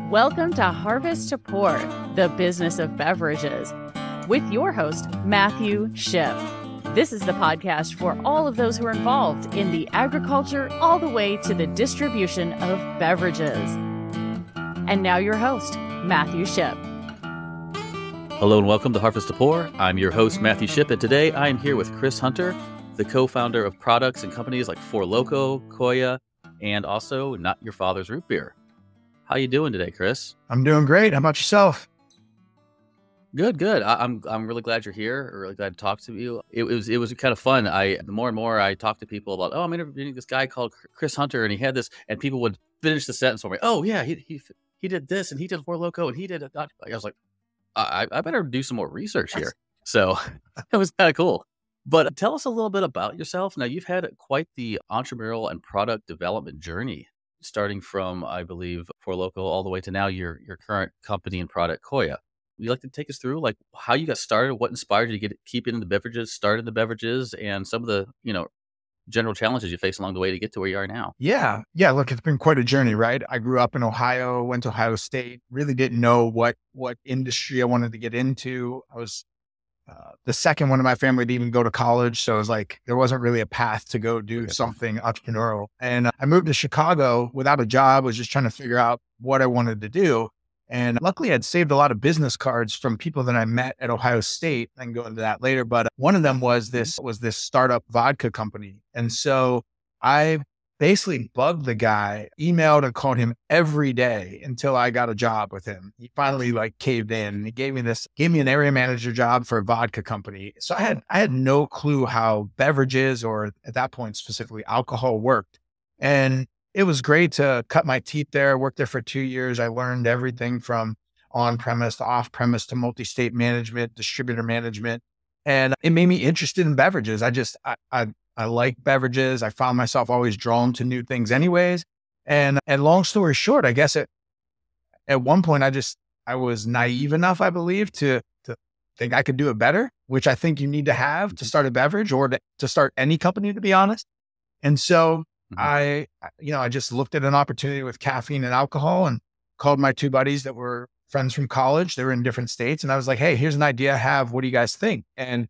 Welcome to Harvest to Pour, the business of beverages, with your host, Matthew Shipp. This is the podcast for all of those who are involved in the agriculture all the way to the distribution of beverages. And now your host, Matthew Shipp. Hello and welcome to Harvest to Pour. I'm your host, Matthew Shipp, and today I am here with Chris Hunter, the co-founder of products and companies like Four Loko, Koia, and also Not Your Father's Root Beer. How you doing today, Chris? I'm doing great. How about yourself? Good. I'm really glad you're here. I'm really glad to talk to you. It was kind of fun. The more and more I talk to people about, I'm interviewing this guy called Chris Hunter, and he had this, and people would finish the sentence for me. Oh yeah, he did this, and he did Four Loko, and he did it. I was like, I better do some more research here. So it was kind of cool. But tell us a little bit about yourself. Now, you've had quite the entrepreneurial and product development journey, starting from, I believe, Four Loko all the way to now your current company and product, Koia. Would you like to take us through like how you got started, what inspired you to keep into the beverages, start in the beverages, and some of the, general challenges you faced along the way to get to where you are now? Yeah. Look, it's been quite a journey, right? I grew up in Ohio, went to Ohio State, really didn't know what industry I wanted to get into. I was the second one in my family to even go to college. So it was like, there wasn't really a path to go do something entrepreneurial. And I moved to Chicago without a job, was just trying to figure out what I wanted to do. And luckily I'd saved a lot of business cards from people that I met at Ohio State. I can go into that later, but one of them was this startup vodka company. And so I basically bugged the guy, emailed and called him every day until I got a job with him. He finally caved in, and he gave me an area manager job for a vodka company. So I had no clue how beverages, or at that point specifically alcohol, worked. And it was great to cut my teeth there. I worked there for 2 years. I learned everything from on-premise to off-premise to multi-state management, distributor management. And it made me interested in beverages. I like beverages. I found myself always drawn to new things anyways. And long story short, I guess at one point I was naive enough, I believe, to think I could do it better, which I think you need to have to start a beverage or to start any company, to be honest. And so I just looked at an opportunity with caffeine and alcohol and called my two buddies that were friends from college. They were in different states. And I was like, hey, here's an idea I have. What do you guys think? And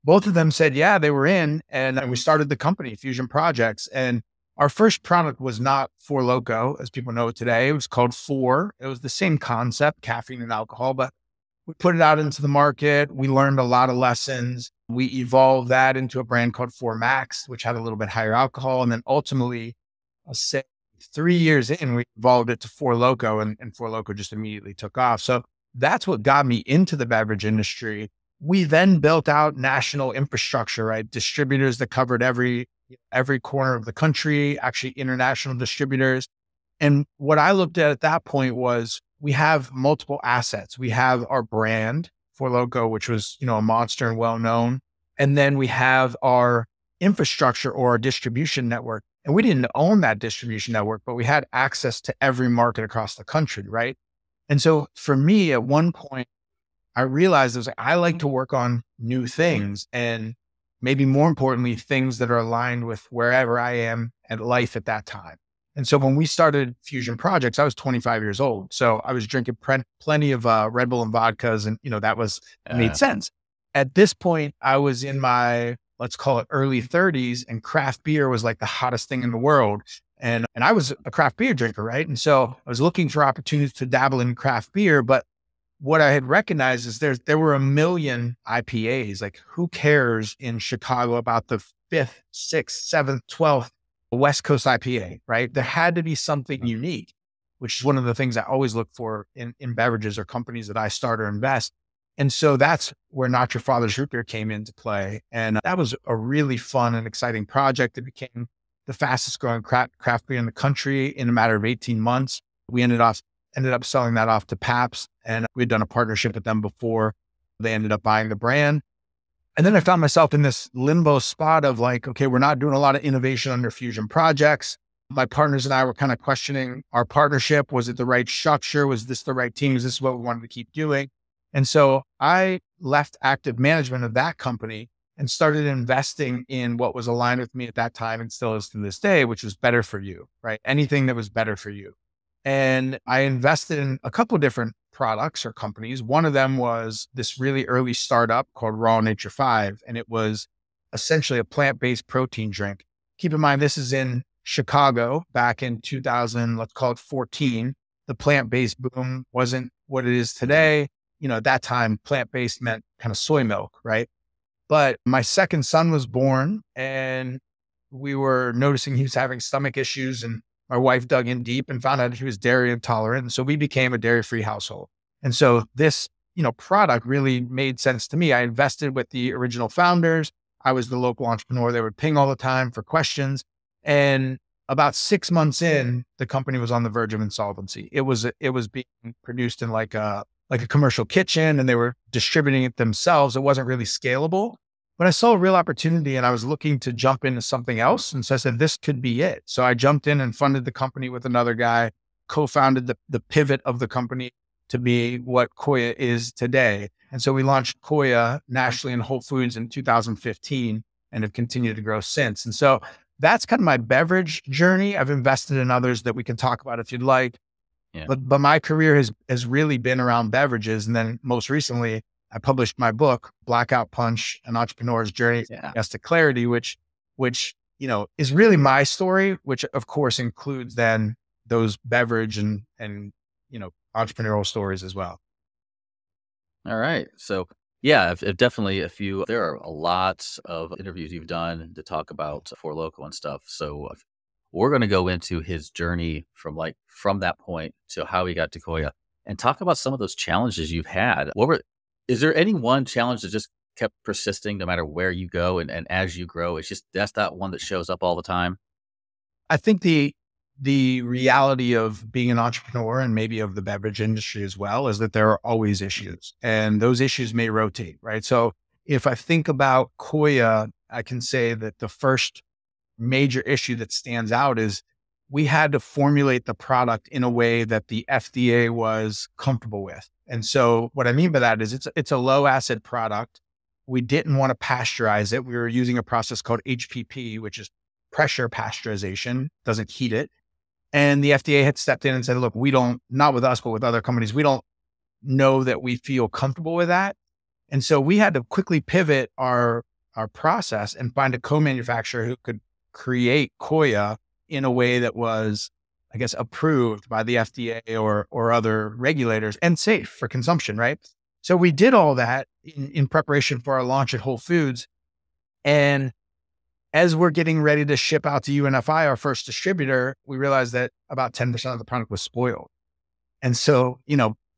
both of them said, yeah, they were in. And we started the company, Fusion Projects. And our first product was not Four Loko, as people know it today. It was called Four. It was the same concept, caffeine and alcohol, but we put it out into the market. We learned a lot of lessons. We evolved that into a brand called Four Max, which had a little bit higher alcohol. And then ultimately, I'll say 3 years in, we evolved it to Four Loko, and Four Loko just immediately took off. So that's what got me into the beverage industry. We then built out national infrastructure, right? Distributors that covered every corner of the country, actually international distributors. And what I looked at that point was we have multiple assets. We have our brand, Four Loko, which was, a monster and well-known. And then we have our infrastructure or our distribution network. And we didn't own that distribution network, but we had access to every market across the country, right? And so for me, at one point, I realized I like to work on new things, and maybe more importantly, things that are aligned with wherever I am at life at that time. And so when we started Fusion Projects, I was 25 years old. So I was drinking plenty of Red Bull and vodkas, and that made sense. At this point, I was in my, let's call it early 30s, and craft beer was like the hottest thing in the world. And I was a craft beer drinker, right? And so I was looking for opportunities to dabble in craft beer, but what I had recognized is there were a million IPAs. Like, who cares in Chicago about the 5th, 6th, 7th, 12th West Coast IPA, right? There had to be something unique, which is one of the things I always look for in beverages or companies that I start or invest. And so that's where Not Your Father's Root Beer came into play. And that was a really fun and exciting project. It became the fastest growing craft beer in the country in a matter of 18 months. We ended up selling that off to Pabst, and we'd done a partnership with them before. They ended up buying the brand. And then I found myself in this limbo spot of like, okay, we're not doing a lot of innovation under Fusion Projects. My partners and I were kind of questioning our partnership. Was it the right structure? Was this the right team? Is this what we wanted to keep doing? And so I left active management of that company and started investing in what was aligned with me at that time and still is to this day, which was better for you, right? Anything that was better for you. And I invested in a couple of different products or companies. One of them was this really early startup called Raw Nature 5. And it was essentially a plant-based protein drink. Keep in mind, this is in Chicago back in 2000, let's call it 14. The plant-based boom wasn't what it is today. At that time, plant-based meant kind of soy milk, right? But my second son was born and we were noticing he was having stomach issues, and my wife dug in deep and found out he was dairy intolerant. And so we became a dairy-free household. And so this, product really made sense to me. I invested with the original founders. I was the local entrepreneur. They would ping all the time for questions. And about 6 months in, the company was on the verge of insolvency. It was being produced in like a commercial kitchen, and they were distributing it themselves. It wasn't really scalable, but I saw a real opportunity and I was looking to jump into something else. And so I said, this could be it. So I jumped in and funded the company with another guy, co-founded the pivot of the company to be what Koia is today. And so we launched Koia nationally in Whole Foods in 2015 and have continued to grow since. And so that's kind of my beverage journey. I've invested in others that we can talk about if you'd like. Yeah. But my career has really been around beverages. And then most recently, I published my book, Blackout Punch, An Entrepreneur's Journey to Clarity, which is really my story, which of course includes then those beverage and entrepreneurial stories as well. All right. So yeah, I've definitely there are a lot of interviews you've done to talk about Four Loko and stuff. So we're going to go into his journey from that point to how he got to Koia and talk about some of those challenges you've had. Is there any one challenge that just kept persisting no matter where you go and as you grow? It's just, that's that one that shows up all the time? I think the reality of being an entrepreneur and maybe of the beverage industry as well is that there are always issues, and those issues may rotate, right? So if I think about Koia, I can say that the first major issue that stands out is we had to formulate the product in a way that the FDA was comfortable with. And so what I mean by that is it's a low acid product. We didn't want to pasteurize it. We were using a process called HPP, which is pressure pasteurization, doesn't heat it. And the FDA had stepped in and said, look, we don't, not with us, but with other companies, we don't know that we feel comfortable with that. And so we had to quickly pivot our process and find a co-manufacturer who could create Koia in a way that was, I guess, approved by the FDA or other regulators and safe for consumption, right? So we did all that in preparation for our launch at Whole Foods. And as we're getting ready to ship out to UNFI, our first distributor, we realized that about 10% of the product was spoiled. And so,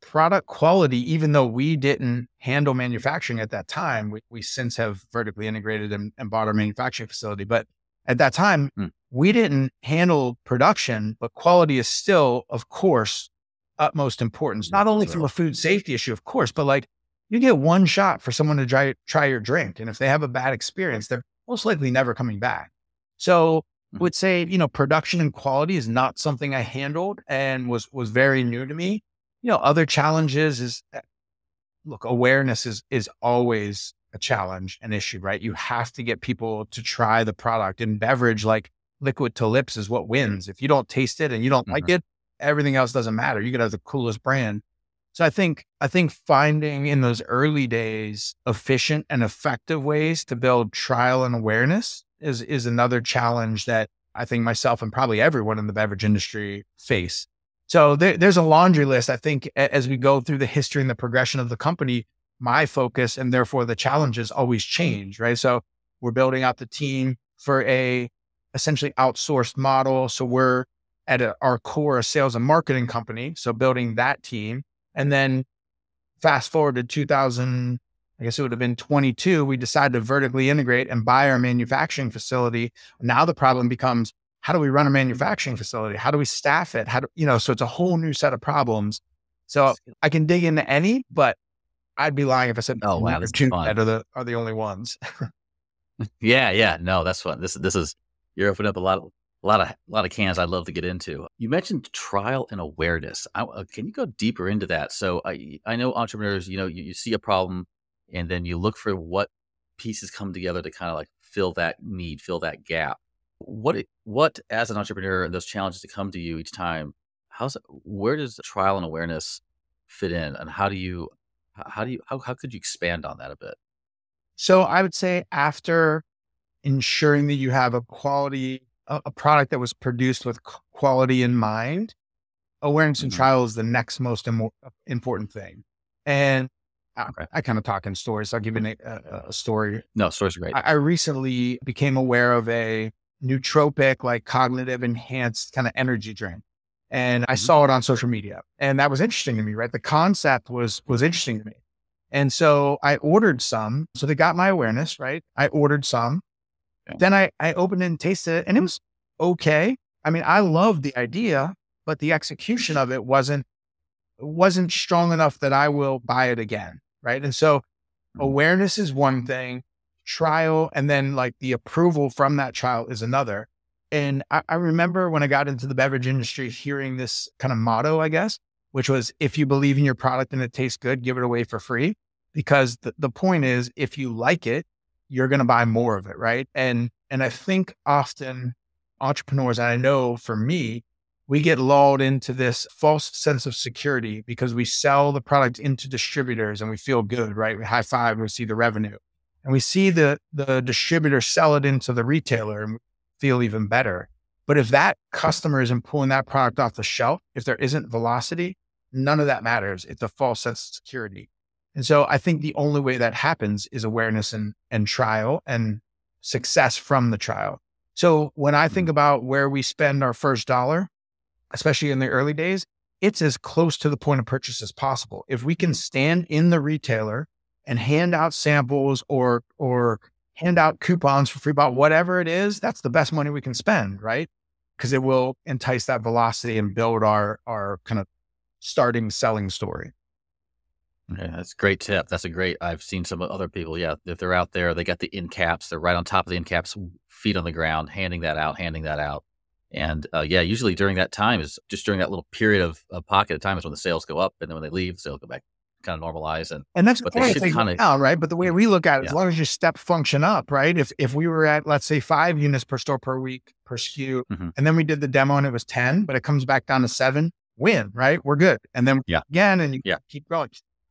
product quality, even though we didn't handle manufacturing at that time, we since have vertically integrated and bought our manufacturing facility. But at that time, we didn't handle production, but quality is still, of course, utmost importance, not only from a food safety issue, of course, but you get one shot for someone to try your drink. And if they have a bad experience, they're most likely never coming back. So I would say, production and quality is not something I handled and was very new to me. Other challenges is, look, awareness is always a challenge, an issue, right? You have to get people to try the product. In beverage, like liquid to lips is what wins. If you don't taste it and you don't like it, everything else doesn't matter. You could have the coolest brand. So I think finding in those early days efficient and effective ways to build trial and awareness is another challenge that I think myself and probably everyone in the beverage industry face. So there's a laundry list. I think as we go through the history and the progression of the company, my focus and therefore the challenges always change, right? So we're building out the team for a essentially outsourced model. So we're at our core, a sales and marketing company. So building that team. And then fast forward to 2000, I guess it would have been 22, we decided to vertically integrate and buy our manufacturing facility. Now the problem becomes, how do we run a manufacturing facility? How do we staff it? So it's a whole new set of problems. So I can dig into any, but I'd be lying if I said, oh, wow, this two is fun. that are the only ones. Yeah. No, that's fun. This is, you're opening up a lot of cans I'd love to get into. You mentioned trial and awareness. Can you go deeper into that? So I know entrepreneurs, you see a problem and then you look for what pieces come together to kind of fill that need, fill that gap. What as an entrepreneur and those challenges that come to you each time, where does trial and awareness fit in, and how could you expand on that a bit? So I would say after ensuring that you have a product that was produced with quality in mind, awareness and Hmm. trial is the next most important thing. And Okay. I kind of talk in stories. So I'll give you a story. No, stories are great. I recently became aware of a nootropic, like cognitive enhanced kind of energy drink. And I Hmm. saw it on social media, and that was interesting to me, right? The concept was interesting to me. And so I ordered some. So they got my awareness, right? I ordered some. Yeah. Then I opened it and tasted it, and it was okay. I mean, I loved the idea, but the execution of it wasn't strong enough that I will buy it again. Right. And so Mhm. awareness is one thing, trial, and then like the approval from that trial is another. And I remember when I got into the beverage industry, hearing this kind of motto, I guess, which was, if you believe in your product and it tastes good, give it away for free. Because the point is, if you like it, you're going to buy more of it. Right. And I think often entrepreneurs, and I know for me, we get lulled into this false sense of security because we sell the product into distributors and we feel good, right? We high five, we see the revenue, and we see the distributor sell it into the retailer and we feel even better. But if that customer isn't pulling that product off the shelf, if there isn't velocity, none of that matters. It's a false sense of security. And so I think the only way that happens is awareness and trial and success from the trial. So when I think Mhm. about where we spend our first dollar, especially in the early days, it's as close to the point of purchase as possible. If we can stand in the retailer and hand out samples or hand out coupons for free bottle, whatever it is, that's the best money we can spend, right? Because it will entice that velocity and build our kind of starting selling story. Okay, that's a great tip. I've seen some other people, yeah, if they're out there, they got the end caps, they're right on top of the end caps, feet on the ground, handing that out, handing that out. And yeah, usually during that time is just during that little period of pocket of time is when the sales go up, and then when they leave, the sales go back, kind of normalize. And that's But they okay if should they go kind of, down, right? But the way we look at it, as yeah, long as your step function up, right? If we were at, let's say, 5 units per store per week per SKU, hmm, and then we did the demo and it was 10, but it comes back down to 7, win, right? We're good. And then yeah, again, and you yeah, keep growing.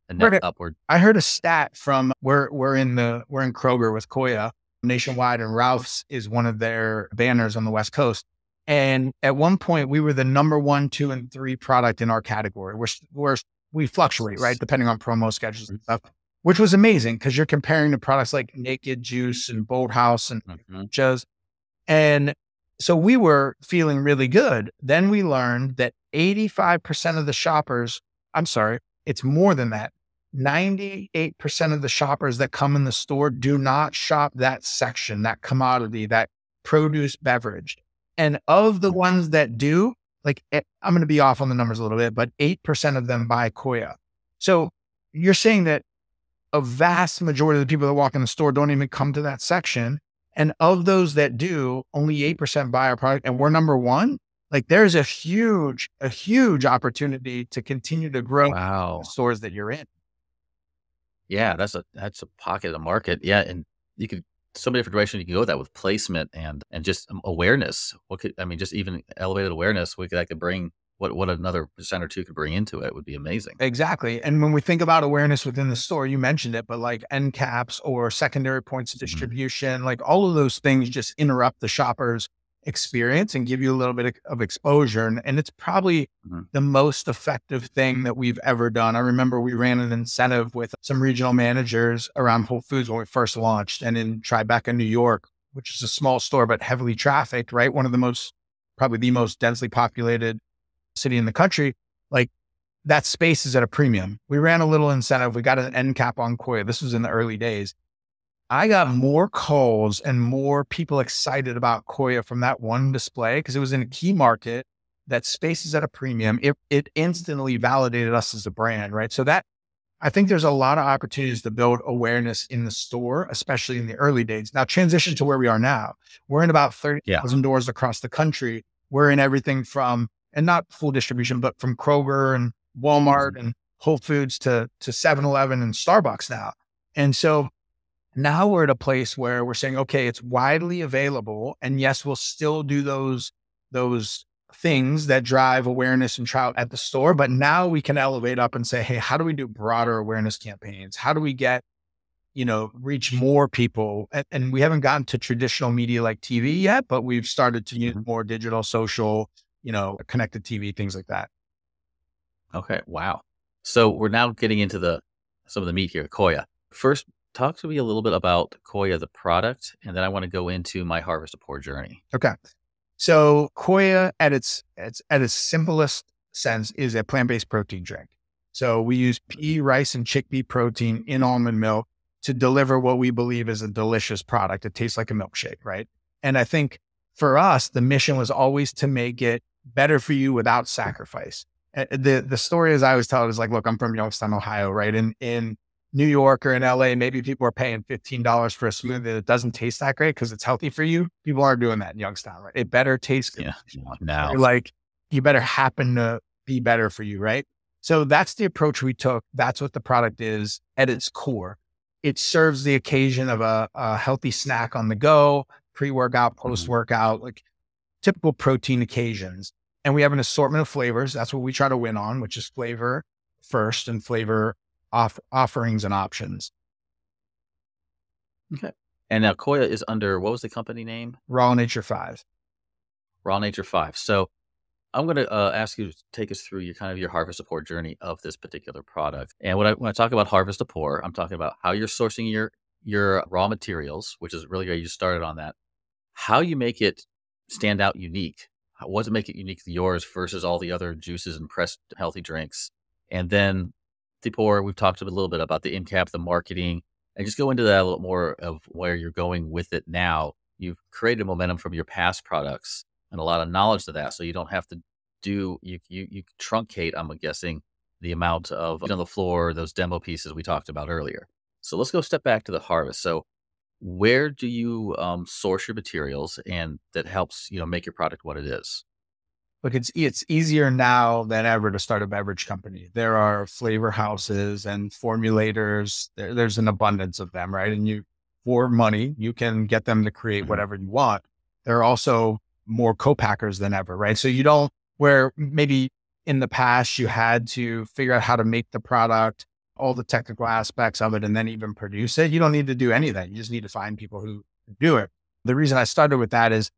a net Heard it- upward. I heard a stat from we're in Kroger with Koia nationwide, and Ralph's is one of their banners on the West Coast. And at one point, we were the number 1, 2, and 3 product in our category. We fluctuate, right, depending on promo schedules and stuff, which was amazing because you're comparing to products like Naked Juice and Bold House and Mhm. Just. And so we were feeling really good. Then we learned that 85% of the shoppers, I'm sorry, it's more than that. 98% of the shoppers that come in the store do not shop that section, that commodity, that produce beverage. And of the ones that do, I'm going to be off on the numbers a little bit, but 8% of them buy Koya. So you're saying that a vast majority of the people that walk in the store don't even come to that section. And of those that do, only 8% buy our product, and we're number 1. Like, there's a huge opportunity to continue to grow the Wow. stores that you're in. Yeah, that's a pocket of the market. Yeah, and you could so many different directions you can go with that with placement and just awareness. Just even elevated awareness, that could bring what another percent or two could bring into it would be amazing. Exactly. And when we think about awareness within the store, you mentioned it, but like end caps or secondary points of Mhm. distribution, like all of those things just interrupt the shopper's experience and give you a little bit of exposure. And it's probably Mhm. the most effective thing that we've ever done. I remember we ran an incentive with some regional managers around Whole Foods when we first launched, and in Tribeca, New York, which is a small store, but heavily trafficked, right? Probably the most densely populated city in the country. Like, that space is at a premium. We ran a little incentive. We got an end cap on Koya. This was in the early days. I got more calls and more people excited about Koya from that one display because it was in a key market. That space is at a premium. It instantly validated us as a brand, right? So that, I think there's a lot of opportunities to build awareness in the store, especially in the early days. Now, transition to where we are now. We're in about Yeah. 30,000 doors across the country. We're in everything from, and not full distribution, but from Kroger and Walmart Mhm. and Whole Foods to 7-Eleven and Starbucks now. And so now we're at a place where we're saying, okay, it's widely available. And yes, we'll still do those things that drive awareness and trial at the store. But now we can elevate up and say, hey, how do we do broader awareness campaigns? How do we get, reach more people? And we haven't gotten to traditional media like TV yet, but we've started to use more digital, social, connected TV, things like that. Okay. Wow. So we're now getting into some of the meat here, Koia. First, talk to me a little bit about Koia, the product, and then I want to go into my Harvest to Pour journey. Okay. So Koia at its simplest sense is a plant-based protein drink. So we use pea, rice, and chickpea protein in almond milk to deliver what we believe is a delicious product. It tastes like a milkshake, right? And I think for us, the mission was always to make it better for you without sacrifice. The story, as I always tell it, is like, look, I'm from Youngstown, Ohio, right? In New York or in LA, maybe people are paying $15 for a smoothie that doesn't taste that great because it's healthy for you. People aren't doing that in Youngstown, right? It better taste good. Yeah. Now, like, you better happen to be better for you, right? So that's the approach we took. That's what the product is at its core. It serves the occasion of a healthy snack on the go, pre-workout, post-workout, like typical protein occasions. And we have an assortment of flavors. That's what we try to win on, which is flavor first and flavor offerings and options. Okay. And now Koia is under, what was the company name? Raw Nature 5. Raw Nature 5. So I'm going to ask you to take us through your Harvest to Pour journey of this particular product. And when I talk about Harvest to Pour, I'm talking about how you're sourcing your raw materials, which is really great. You started on that. How you make it stand out unique. What does it make it unique to yours versus all the other juices and pressed healthy drinks? And then to pour, we've talked a little bit about the end cap, the marketing, and just go into that a little more of where you're going with it now. You've created momentum from your past products and a lot of knowledge to that. So you don't have to you truncate, I'm guessing, the amount of on the floor, those demo pieces we talked about earlier. So let's go step back to the harvest. So where do you source your materials, and that helps, make your product what it is? Look, it's easier now than ever to start a beverage company. There are flavor houses and formulators. There's an abundance of them, right? And for money, you can get them to create whatever you want. There are also more co-packers than ever, right? So where maybe in the past you had to figure out how to make the product, all the technical aspects of it, and then even produce it. You don't need to do any of that. You just need to find people who do it. The reason I started with that is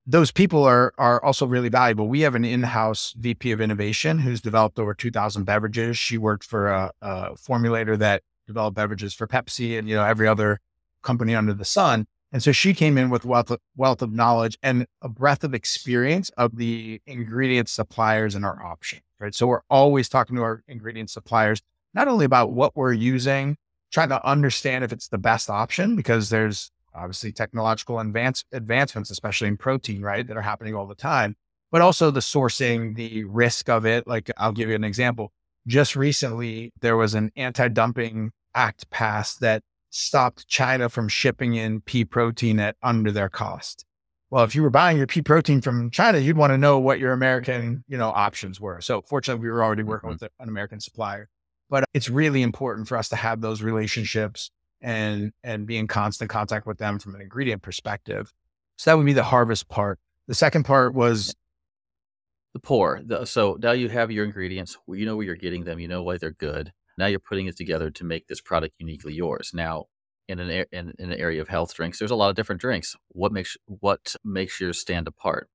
those people are also really valuable. We have an in-house VP of innovation who's developed over 2,000 beverages. She worked for a formulator that developed beverages for Pepsi and, every other company under the sun. And so she came in with wealth of knowledge and a breadth of experience of the ingredient suppliers and our options, right? So we're always talking to our ingredient suppliers, not only about what we're using, trying to understand if it's the best option, because there's obviously technological advancements, especially in protein, right, that are happening all the time, but also the sourcing, the risk of it. Like, I'll give you an example. Just recently, there was an anti-dumping act passed that stopped China from shipping in pea protein at under their cost. Well, if you were buying your pea protein from China, you'd want to know what your American, options were. So fortunately, we were already working with an American supplier, but it's really important for us to have those relationships and be in constant contact with them from an ingredient perspective. So that would be the harvest part. The second part was the pour. So now you have your ingredients, you know where you're getting them, you know why they're good. Now you're putting it together to make this product uniquely yours. Now, in an area of health drinks, there's a lot of different drinks. What makes yours stand apart?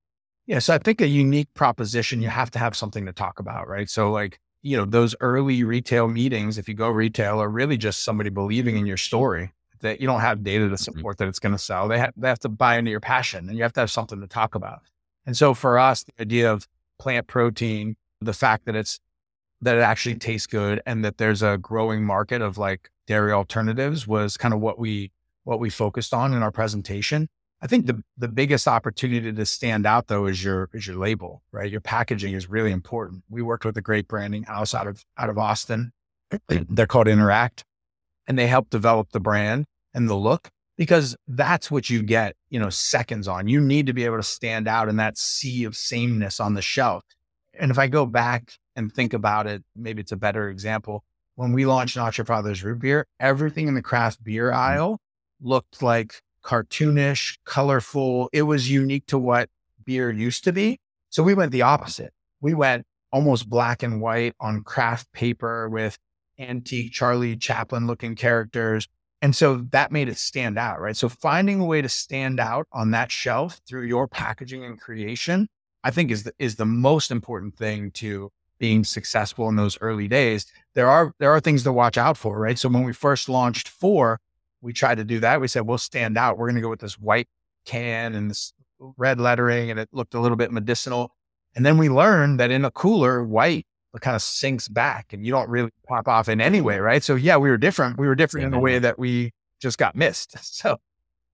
Yeah, so I think a unique proposition, you have to have something to talk about, right? So like, those early retail meetings, if you go retail, are really just somebody believing in your story, that you don't have data to support that it's going to sell. They have to buy into your passion, and you have to have something to talk about. And so for us, the idea of plant protein, the fact that it actually tastes good and that there's a growing market of like dairy alternatives was kind of what we focused on in our presentation. I think the biggest opportunity to stand out though is your label, right? Your packaging is really important. We worked with a great branding house out of Austin. They're called Interact, and they helped develop the brand and the look, because that's what you get, seconds on. You need to be able to stand out in that sea of sameness on the shelf. And if I go back and think about it, maybe it's a better example. When we launched Not Your Father's Root Beer, everything in the craft beer aisle looked like cartoonish, colorful. It was unique to what beer used to be. So we went the opposite. We went almost black and white on craft paper with antique Charlie Chaplin looking characters. And so that made it stand out, right? So finding a way to stand out on that shelf through your packaging and creation, I think is the most important thing to being successful in those early days. There are things to watch out for, right? So when we first launched Four, we tried to do that. We said, we'll stand out. We're going to go with this white can and this red lettering, and it looked a little bit medicinal. And then we learned that in a cooler, white kind of sinks back and you don't really pop off in any way, right? So yeah, we were different. We were different in the way that we just got missed. So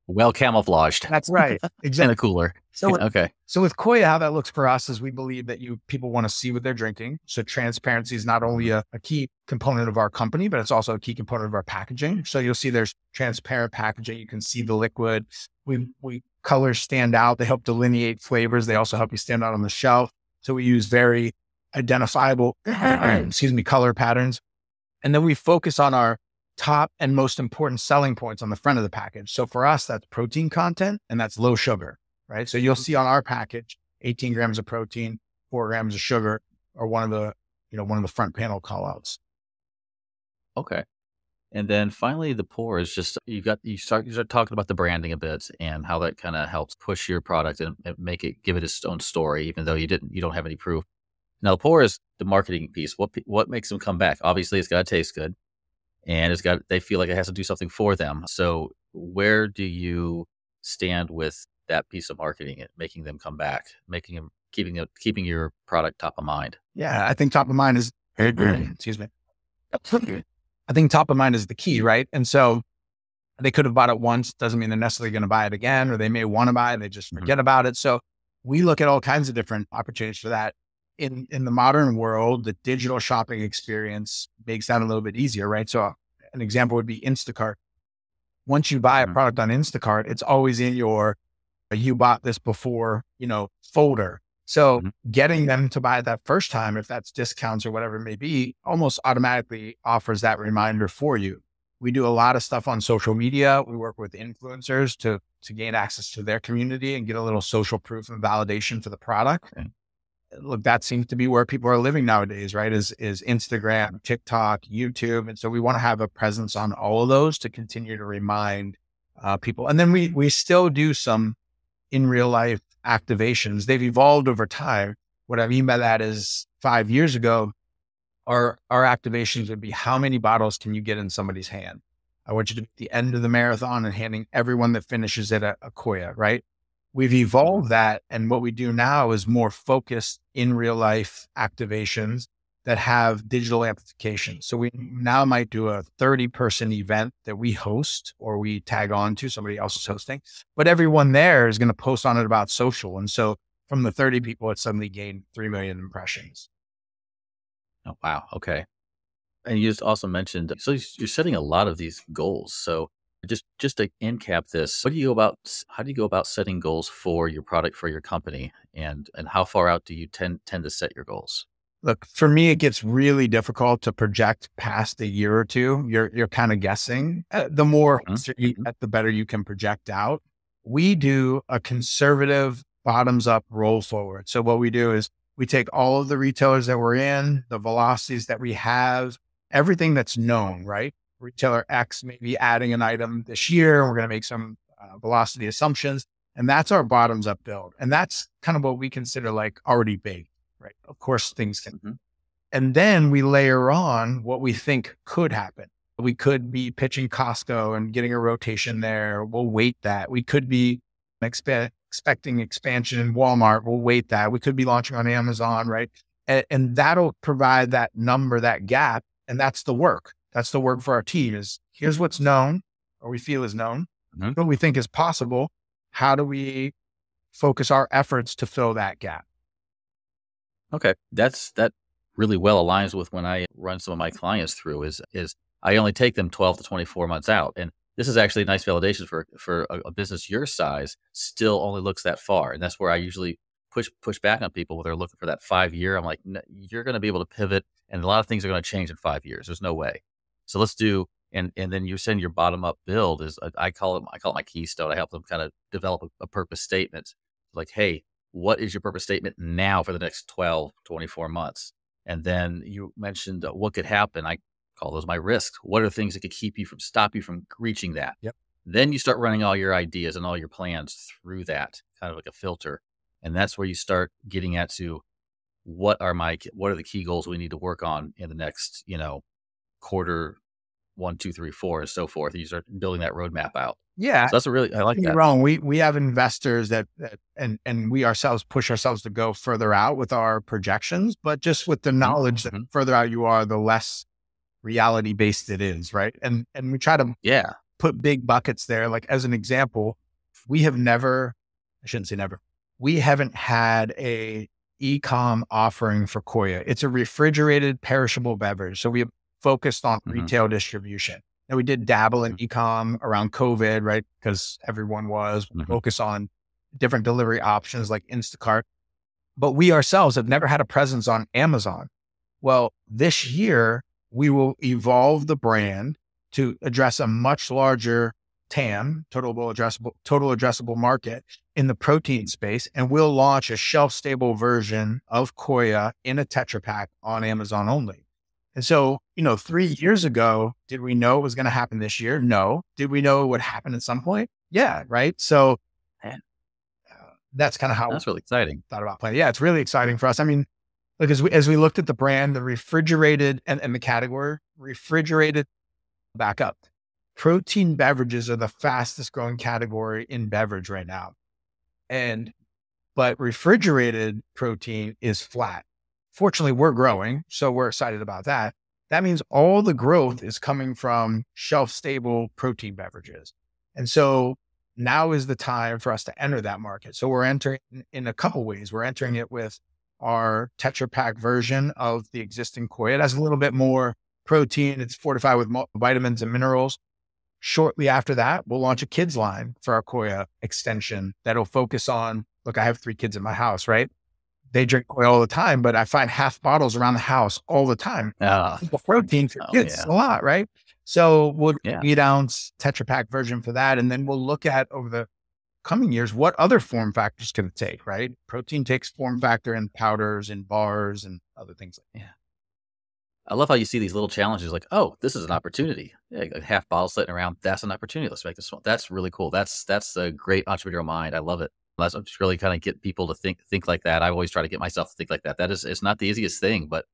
well camouflaged. That's right. Exactly. In a cooler. So okay. So with Koia, how that looks for us is we believe that people want to see what they're drinking. So transparency is not only a key component of our company, but it's also a key component of our packaging. So you'll see there's transparent packaging. You can see the liquid. We colors stand out. They help delineate flavors. They also help you stand out on the shelf. So we use very identifiable, color patterns. And then we focus on our top and most important selling points on the front of the package. So for us, that's protein content and that's low sugar, right? So you'll see on our package, 18 grams of protein, 4 grams of sugar, or one of the front panel call outs. Okay. And then finally, the pour is just, you start talking about the branding a bit and how that kind of helps push your product and give it its own story, even though you don't have any proof. Now, the pour is the marketing piece. What makes them come back? Obviously, it's got to taste good, and they feel like it has to do something for them. So, where do you stand with that piece of marketing and making them come back, keeping your product top of mind? Yeah, I think top of mind is excuse me. I think top of mind is the key, right? And so they could have bought it once, doesn't mean they're necessarily going to buy it again, or they may want to buy it and they just forget about it. So we look at all kinds of different opportunities for that. In the modern world, the digital shopping experience makes that a little bit easier, right? So an example would be Instacart. Once you buy a product on Instacart, it's always in your, you bought this before, folder. So getting them to buy it that first time, if that's discounts or whatever it may be, almost automatically offers that reminder for you. We do a lot of stuff on social media. We work with influencers to gain access to their community and get a little social proof and validation for the product. And look, that seems to be where people are living nowadays, right? Is Instagram, TikTok, YouTube. And so we want to have a presence on all of those to continue to remind people. And then we still do some in real life activations. They've evolved over time. What I mean by that is 5 years ago, our activations would be how many bottles can you get in somebody's hand? I want you to be at the end of the marathon and handing everyone that finishes it a Koia, right? We've evolved that. And what we do now is more focused in real life activations that have digital amplification. So we now might do a 30-person event that we host or we tag on to, somebody else is hosting, but everyone there is going to post on it about social. And so from the 30 people, it suddenly gained 3 million impressions. Oh, wow. Okay. And you just also mentioned, so you're setting a lot of these goals. So just to end cap this, how do you go about setting goals for your product, for your company, and how far out do you tend to set your goals? Look, for me, it gets really difficult to project past a year or two. You're kind of guessing. The more you get, the better you can project out. We do a conservative bottoms up roll forward. So what we do is we take all of the retailers that we're in, the velocities that we have, everything that's known, right? Retailer X may be adding an item this year. We're going to make some velocity assumptions. And that's our bottoms up build. And that's kind of what we consider like already baked, right? Of course, things can. And then we layer on what we think could happen. We could be pitching Costco and getting a rotation there. We'll weight that. We could be expecting expansion in Walmart. We'll weight that. We could be launching on Amazon, right? And that'll provide that number, that gap. And that's the work. That's the work for our team is here's what's known or we feel is known, what we think is possible. How do we focus our efforts to fill that gap? Okay. That really well aligns with when I run some of my clients through is I only take them 12 to 24 months out. And this is actually a nice validation for a business your size still only looks that far. And that's where I usually push back on people when they're looking for that 5 year. I'm like, no, you're going to be able to pivot and a lot of things are going to change in 5 years. There's no way. So let's do, and then you're saying your bottom up build is, I call it my keystone. I help them kind of develop a purpose statement. Like, hey, what is your purpose statement now for the next 12, 24 months? And then you mentioned what could happen. I call those my risks. What are the things that could stop you from reaching that? Yep. Then you start running all your ideas and all your plans through that, kind of like a filter. And that's where you start getting at to what are the key goals we need to work on in the next, quarter, 1, 2, 3, 4, and so forth. You start building that roadmap out. Yeah. So I like that. Wrong. We have investors that and we ourselves push ourselves to go further out with our projections, but just with the knowledge that the further out you are, the less reality based it is, right? And we try to put big buckets there. Like as an example, we haven't had a e-com offering for Koia. It's a refrigerated perishable beverage. So we have focused on retail distribution. And we did dabble in e-com around COVID, right? Because everyone was focused on different delivery options like Instacart. But we ourselves have never had a presence on Amazon. Well, this year, we will evolve the brand to address a much larger TAM, total addressable market in the protein space. And we'll launch a shelf-stable version of Koia in a Tetra Pak on Amazon only. And so, 3 years ago, did we know it was going to happen this year? No. Did we know it would happen at some point? Yeah. Right. So that's kind of how that's really exciting. Thought about playing. Yeah. It's really exciting for us. I mean, look, as we looked at the brand, the refrigerated and the category, refrigerated back up. Protein beverages are the fastest growing category in beverage right now. But refrigerated protein is flat. Fortunately, we're growing, so we're excited about that. That means all the growth is coming from shelf-stable protein beverages. And so now is the time for us to enter that market. So we're entering in a couple ways. We're entering it with our Tetra Pak version of the existing Koia. It has a little bit more protein. It's fortified with vitamins and minerals. Shortly after that, we'll launch a kids line for our Koia extension that'll focus on, look, I have 3 kids in my house, right? They drink Koia all the time, but I find half bottles around the house all the time. The protein for kids a lot, right? So we'll 8-ounce Tetra Pak version for that. And then we'll look at over the coming years, what other form factors can it take, right? Protein takes form factor in powders and bars and other things like that. Yeah. I love how you see these little challenges like, oh, this is an opportunity. Yeah, a half bottle sitting around. That's an opportunity. Let's make this one. That's really cool. That's a great entrepreneurial mind. I love it. That's just really kind of get people to think like that. I always try to get myself to think like that. It's not the easiest thing, but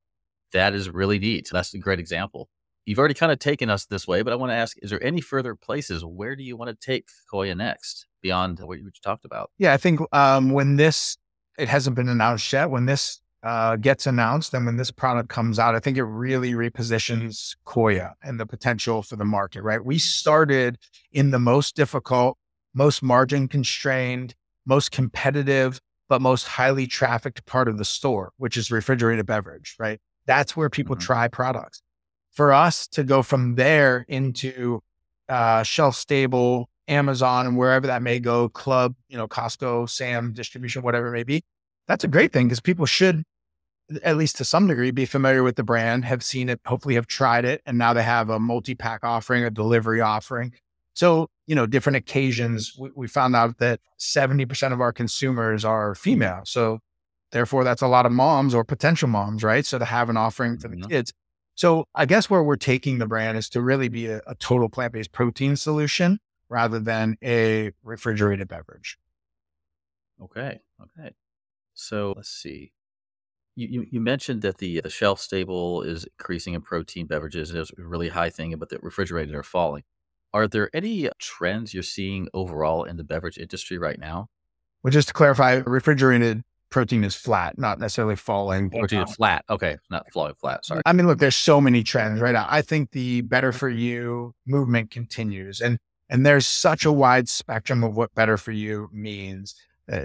that is really neat. That's a great example. You've already kind of taken us this way, but I want to ask, is there any further places? Where do you want to take Koia next beyond what you talked about? Yeah, I think it hasn't been announced yet. When this gets announced and when this product comes out, I think it really repositions Koia and the potential for the market, right? We started in the most difficult, most margin constrained, most competitive, but most highly trafficked part of the store, which is refrigerated beverage, right? That's where people try products. For us to go from there into shelf stable, Amazon and wherever that may go, club, Costco, Sam distribution, whatever it may be, that's a great thing because people should, at least to some degree, be familiar with the brand, have seen it, hopefully have tried it. And now they have a multi-pack offering, a delivery offering. So, different occasions, we found out that 70% of our consumers are female. So therefore that's a lot of moms or potential moms, right? So to have an offering for the kids. So I guess where we're taking the brand is to really be a total plant-based protein solution rather than a refrigerated beverage. Okay. So let's see. You mentioned that the shelf stable is increasing in protein beverages. It's a really high thing, but the refrigerated are falling. Are there any trends you're seeing overall in the beverage industry right now? Well, just to clarify, refrigerated protein is flat, not necessarily falling. Protein is flat. Okay. Not falling flat. Sorry. I mean, look, there's so many trends right now. I think the better for you movement continues. And there's such a wide spectrum of what better for you means.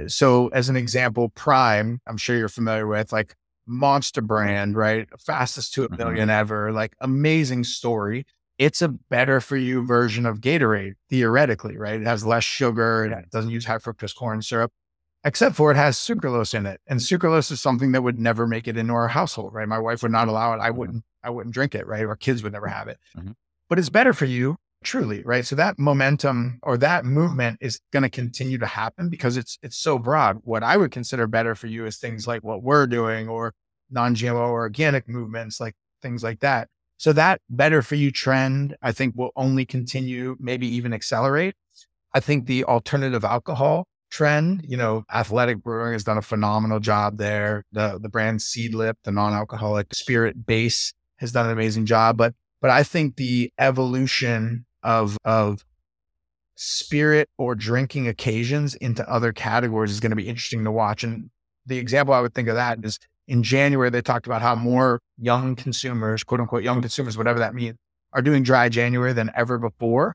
So as an example, Prime, I'm sure you're familiar with, like monster brand, right? Fastest to a billion ever, like amazing story. It's a better for you version of Gatorade, theoretically, right? It has less sugar. It doesn't use high fructose corn syrup, except for it has sucralose in it. And sucralose is something that would never make it into our household, right? My wife would not allow it. I wouldn't drink it, right? Our kids would never have it, but it's better for you Truly, right? So that momentum or that movement is going to continue to happen because it's so broad. What I would consider better for you is things like what we're doing, or non-GMO or organic movements, like things like that. So that better for you trend, I think, will only continue, maybe even accelerate. I think the alternative alcohol trend, Athletic Brewing has done a phenomenal job there. The brand Seedlip, the non-alcoholic spirit base, has done an amazing job. But I think the evolution of spirit or drinking occasions into other categories is going to be interesting to watch. And the example I would think of that is in January, they talked about how more young consumers, quote unquote, young consumers, whatever that means, are doing dry January than ever before.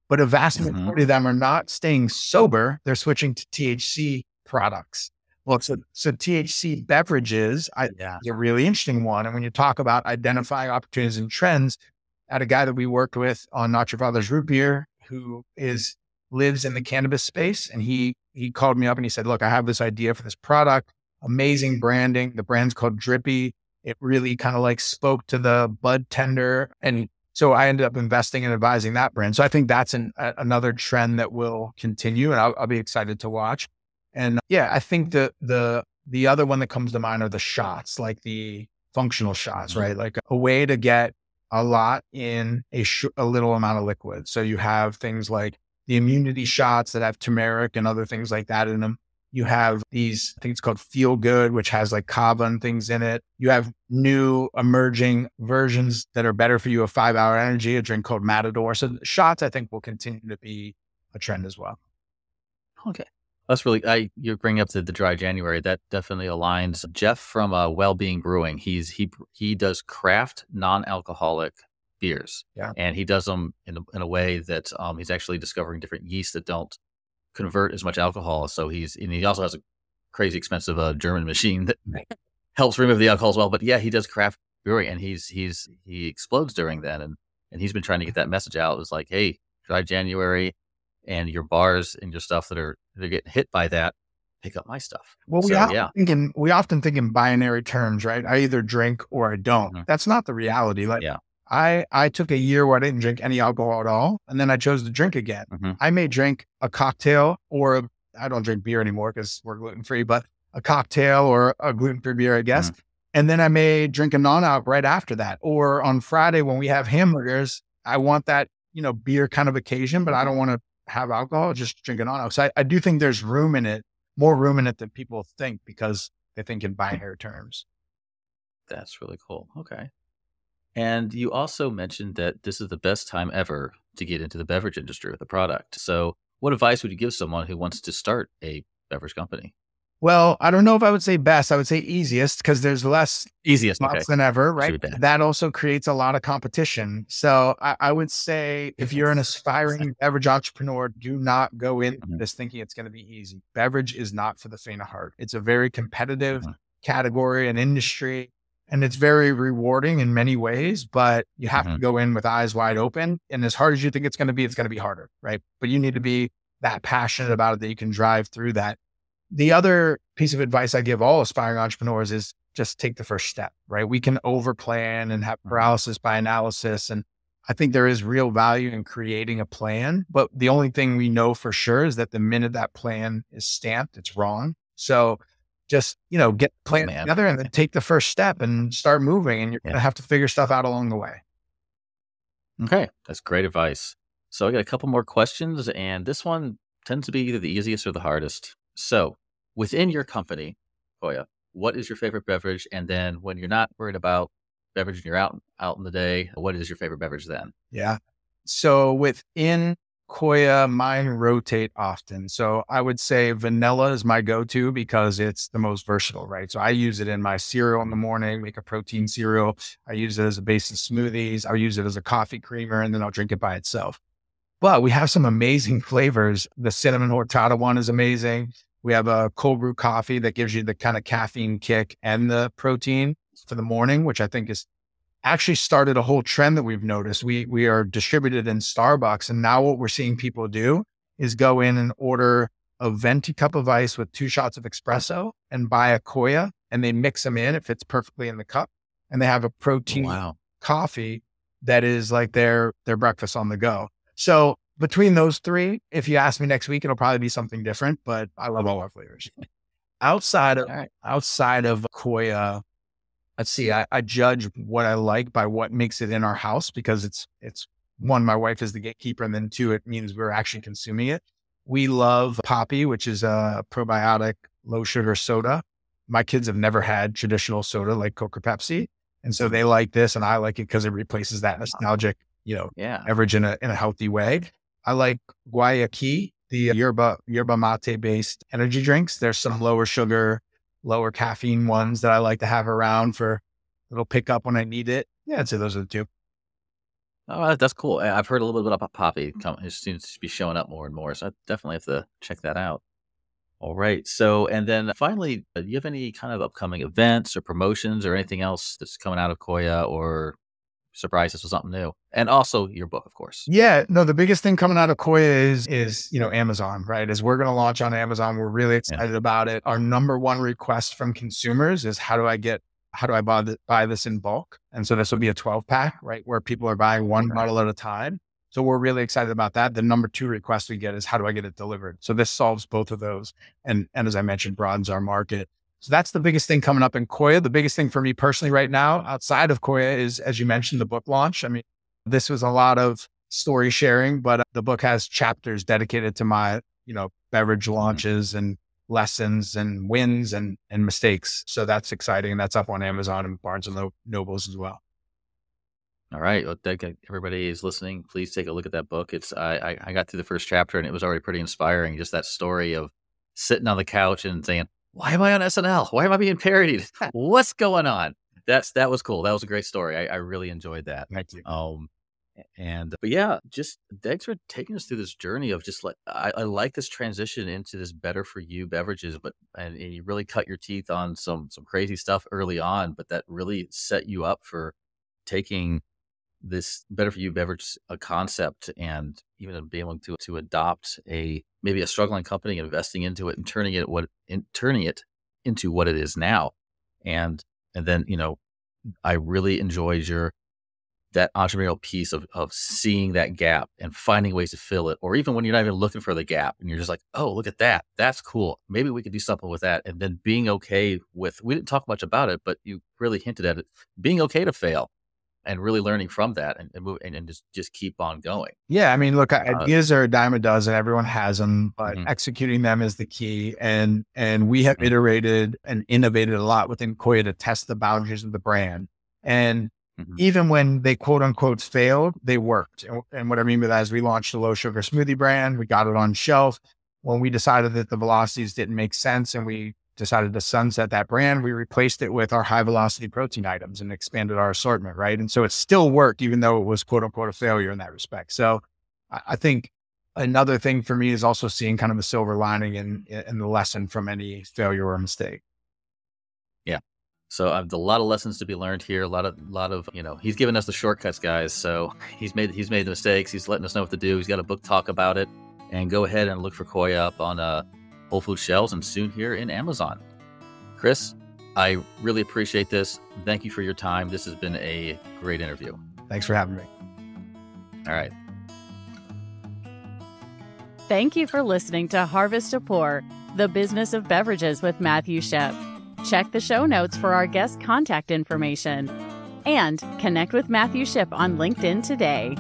But a vast majority of them are not staying sober. They're switching to THC products. Well, so THC beverages is a really interesting one. And when you talk about identifying opportunities and trends, I had a guy that we worked with on Not Your Father's Root Beer who lives in the cannabis space. And he called me up and he said, look, I have this idea for this product, amazing branding. The brand's called Drippy. It really kind of like spoke to the bud tender. And so I ended up investing and advising that brand. So I think that's another trend that will continue, and I'll be excited to watch. And I think the other one that comes to mind are the shots, like the functional shots, right? Like a way to get a lot in a little amount of liquid. So you have things like the immunity shots that have turmeric and other things like that in them. You have these, I think it's called Feel Good, which has like kava and things in it. You have new emerging versions that are better for you, a 5-hour energy, a drink called Matador. So shots, I think, will continue to be a trend as well. Okay. That's really, you're bringing up the dry January. That definitely aligns. Jeff from Wellbeing Brewing, he does craft non-alcoholic beers. Yeah. And he does them in a way that he's actually discovering different yeasts that don't convert as much alcohol. So he also has a crazy expensive German machine that helps remove the alcohol as well. But yeah, he does craft brewing, and he explodes during that. And he's been trying to get that message out. It's like, hey, dry January, and your bars and your stuff they're getting hit by that, pick up my stuff. Well, we often think in binary terms, right? I either drink or I don't. Mm-hmm. That's not the reality. Like, I took a year where I didn't drink any alcohol at all, and then I chose to drink again. Mm-hmm. I may drink a cocktail, or I don't drink beer anymore because we're gluten-free, but a cocktail or a gluten-free beer, I guess. Mm-hmm. And then I may drink a non-alc right after that. Or on Friday when we have hamburgers, I want that, beer kind of occasion, but I don't want to have alcohol, just drink a non-alc. So I do think there's room in it, more room in it than people think, because they think in binary terms. That's really cool. Okay. And you also mentioned that this is the best time ever to get into the beverage industry with a product. So what advice would you give someone who wants to start a beverage company? Well, I don't know if I would say best. I would say easiest, because there's less than ever, right? That also creates a lot of competition. So I would say if you're an aspiring beverage entrepreneur, do not go into this thinking it's going to be easy. Beverage is not for the faint of heart. It's a very competitive category and industry. And it's very rewarding in many ways, but you have to go in with eyes wide open. And as hard as you think it's going to be harder, right? But you need to be that passionate about it that you can drive through that. The other piece of advice I give all aspiring entrepreneurs is just take the first step, right? We can overplan and have paralysis by analysis. And I think there is real value in creating a plan. But the only thing we know for sure is that the minute that plan is stamped, it's wrong. So just, get the plan together and then take the first step and start moving. And you're going to have to figure stuff out along the way. Okay. That's great advice. So I got a couple more questions, and this one tends to be either the easiest or the hardest. So within your company, Koia, what is your favorite beverage? And then when you're not worried about beverage and you're out in the day, what is your favorite beverage then? Yeah. So within Koia, mine rotate often. So I would say vanilla is my go-to because it's the most versatile, right? So I use it in my cereal in the morning, make a protein cereal. I use it as a base of smoothies. I'll use it as a coffee creamer, and then I'll drink it by itself. But we have some amazing flavors. The cinnamon horchata one is amazing. We have a cold brew coffee that gives you the kind of caffeine kick and the protein for the morning, which I think is actually started a whole trend that we've noticed. We are distributed in Starbucks. And now what we're seeing people do is go in and order a venti cup of ice with 2 shots of espresso and buy a Koia, and they mix them in. It fits perfectly in the cup. And they have a protein coffee that is like their breakfast on the go. So between those three, if you ask me next week, it'll probably be something different, but I love all our flavors. Outside of, outside of Koia, let's see, I judge what I like by what makes it in our house, because it's one, my wife is the gatekeeper, and then two, it means we're actually consuming it. We love Poppy, which is a probiotic, low sugar soda. My kids have never had traditional soda like Coke or Pepsi. And so they like this, and I like it because it replaces that nostalgic, beverage in a healthy way. I like Guayaki, the yerba mate based energy drinks. There's some lower sugar, lower caffeine ones that I like to have around for little pickup when I need it. Yeah, I'd say those are the two. Oh, that's cool. I've heard a little bit about Poppy. It seems to be showing up more and more. So I definitely have to check that out. All right. So, and then finally, do you have any kind of upcoming events or promotions or anything else that's coming out of Koia, or surprise us with something new? And also your book, of course. Yeah, no, the biggest thing coming out of Koia is Amazon, right? As we're going to launch on Amazon, we're really excited about it. Our number one request from consumers is how do I buy this in bulk? And so this will be a 12-pack, right? Where people are buying one bottle at a time. So we're really excited about that. The number two request we get is how do I get it delivered? So this solves both of those. And as I mentioned, broadens our market. So that's the biggest thing coming up in Koia. The biggest thing for me personally right now outside of Koia is, as you mentioned, the book launch. I mean, this was a lot of story sharing, but the book has chapters dedicated to my, beverage launches and lessons and wins and mistakes. So that's exciting. And that's up on Amazon and Barnes and Nobles as well. All right. Well, everybody is listening. Please take a look at that book. I got through the first chapter and it was already pretty inspiring. Just that story of sitting on the couch and saying, why am I on SNL? Why am I being parodied? What's going on? That was cool. That was a great story. I really enjoyed that. Thank you. But yeah, just thanks for taking us through this journey of just I like this transition into this better for you beverages, and you really cut your teeth on some crazy stuff early on, but that really set you up for taking this better for you beverage concept and even being able to adopt maybe a struggling company, investing into it and turning it into what it is now. And then, I really enjoyed that entrepreneurial piece of seeing that gap and finding ways to fill it, or even when you're not even looking for the gap and you're just like, oh, look at that. That's cool. Maybe we could do something with that. And then being okay with, we didn't talk much about it, but you really hinted at it, being okay to fail and really learning from that and move and just keep on going. Yeah. I mean, look, ideas are a dime a dozen. Everyone has them, but executing them is the key. And we have iterated and innovated a lot within Koia to test the boundaries of the brand. And even when they quote unquote failed, they worked. And what I mean by that is we launched a low sugar smoothie brand. We got it on shelf. When we decided that the velocities didn't make sense and we decided to sunset that brand, we replaced it with our high velocity protein items and expanded our assortment. Right. And so it still worked, even though it was quote unquote a failure in that respect. So I think another thing for me is also seeing kind of a silver lining in the lesson from any failure or mistake. Yeah. So a lot of lessons to be learned here. A lot of, he's giving us the shortcuts, guys. So he's made the mistakes. He's letting us know what to do. He's got a book talk about it, and go ahead and look for Koia up on Whole Food shelves and soon here in Amazon. Chris, I really appreciate this. Thank you for your time. This has been a great interview. Thanks for having me. All right. Thank you for listening to Harvest to Pour, the business of beverages with Matthew Shipp. Check the show notes for our guest contact information and connect with Matthew Shipp on LinkedIn today.